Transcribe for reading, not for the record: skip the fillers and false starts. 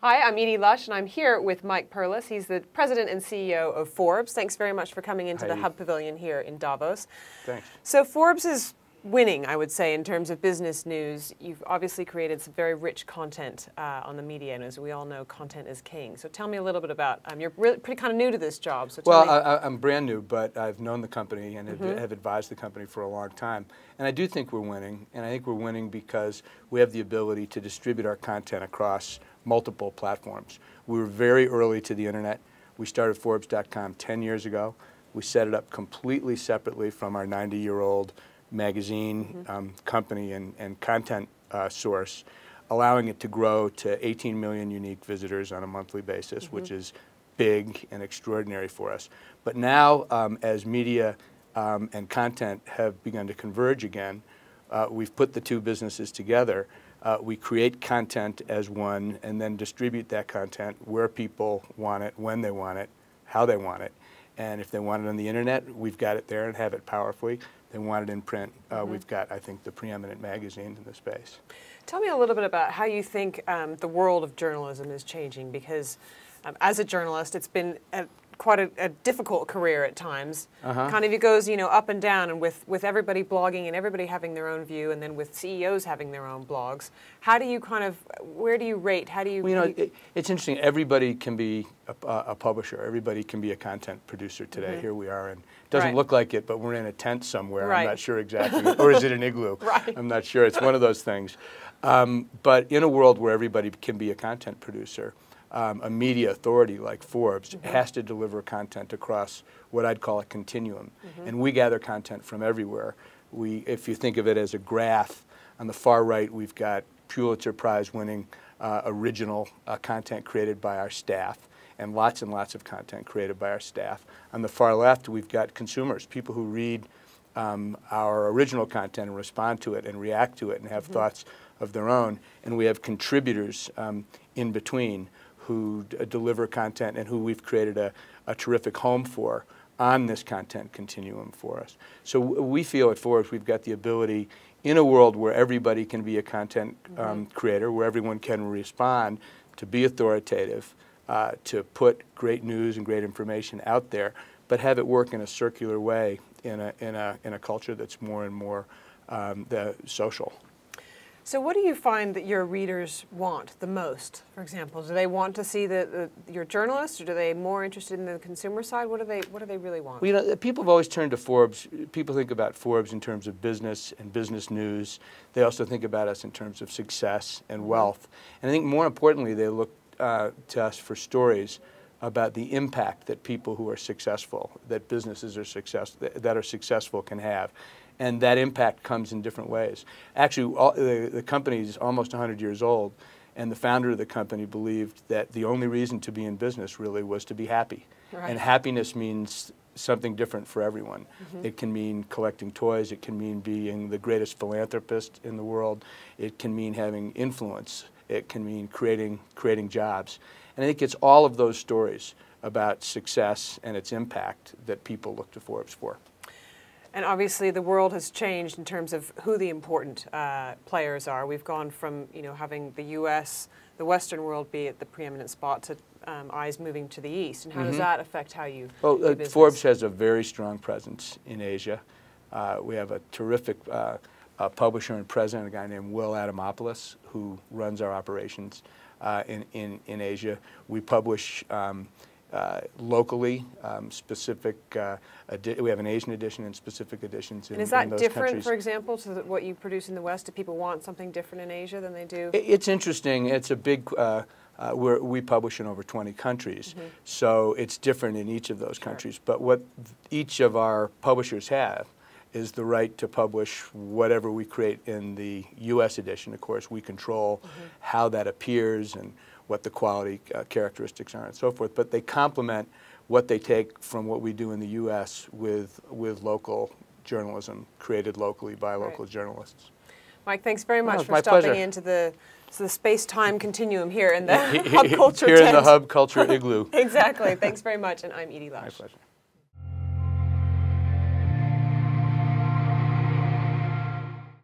Hi, I'm Edie Lush, and I'm here with Mike Perlis. He's the president and CEO of Forbes. Thanks very much for coming into the Hub Pavilion here in Davos. Thanks. So Forbes is winning, I would say, in terms of business news. You've obviously created some very rich content on the media, and as we all know, content is king. So tell me a little bit about, you're really pretty kind of new to this job. So tell me. I'm brand new, but I've known the company and have advised the company for a long time. And I do think we're winning, and I think we're winning because we have the ability to distribute our content across multiple platforms. We were very early to the internet. We started Forbes.com 10 years ago. We set it up completely separately from our 90-year-old magazine company and content source, allowing it to grow to 18 million unique visitors on a monthly basis, which is big and extraordinary for us. But now, as media and content have begun to converge again, we've put the two businesses together. We create content as one and then distribute that content where people want it, when they want it, how they want it. And if they want it on the internet, we've got it there and have it powerfully. They want it in print. We've got, I think, the preeminent magazine in the space. Tell me a little bit about how you think the world of journalism is changing, because as a journalist, it's been quite a difficult career at times. Kind of it goes, up and down, and with everybody blogging and everybody having their own view, and then with CEOs having their own blogs. How do you where do you rate? How do you? It's interesting. Everybody can be a publisher. Everybody can be a content producer today. Here we are, and it doesn't look like it, but we're in a tent somewhere. I'm not sure exactly, or is it an igloo? I'm not sure. It's one of those things. But in a world where everybody can be a content producer, a media authority like Forbes has to deliver content across what I'd call a continuum. And we gather content from everywhere. If you think of it as a graph, on the far right we've got Pulitzer Prize winning original content created by our staff, and lots of content created by our staff. On the far left we've got consumers, people who read our original content and respond to it and react to it and have thoughts of their own. And we have contributors in between who deliver content and who we've created a terrific home for on this content continuum for us. So we feel at Forbes we've got the ability, in a world where everybody can be a content creator, where everyone can respond, to be authoritative, to put great news and great information out there, but have it work in a circular way in a culture that's more and more social. So what do you find that your readers want the most, for example? Do they want to see your journalists, or are they more interested in the consumer side? What do they really want? Well, people have always turned to Forbes. People think about Forbes in terms of business and business news. They also think about us in terms of success and wealth. And I think more importantly, they look to us for stories about the impact that people who are successful, that businesses that are successful can have. And that impact comes in different ways. Actually, the company is almost 100 years old, and the founder of the company believed that the only reason to be in business really was to be happy. And happiness means something different for everyone. It can mean collecting toys. It can mean being the greatest philanthropist in the world. It can mean having influence. It can mean creating jobs. And I think it's all of those stories about success and its impact that people look to Forbes for. And obviously the world has changed in terms of who the important players are. We've gone from having the U.S., the Western world be at the preeminent spot, to eyes moving to the East. And how does that affect how you do business? Forbes has a very strong presence in Asia. We have a terrific publisher and president, a guy named Will Adamopoulos, who runs our operations in Asia. We publish locally, specific. We have an Asian edition and specific editions in those countries. And is that different, for example, to what you produce in the West? Do people want something different in Asia than they do? It's interesting. It's a big. We publish in over 20 countries, so it's different in each of those countries. But what each of our publishers have is the right to publish whatever we create in the U.S. edition. Of course, we control how that appears and what the quality characteristics are and so forth, but they complement what they take from what we do in the U.S. with local journalism created locally by local journalists. Mike, thanks very much for stopping into the space-time continuum here in the Hub Culture Here tent. in the Hub Culture igloo. Exactly. Thanks very much, and I'm Edie Lush. My pleasure.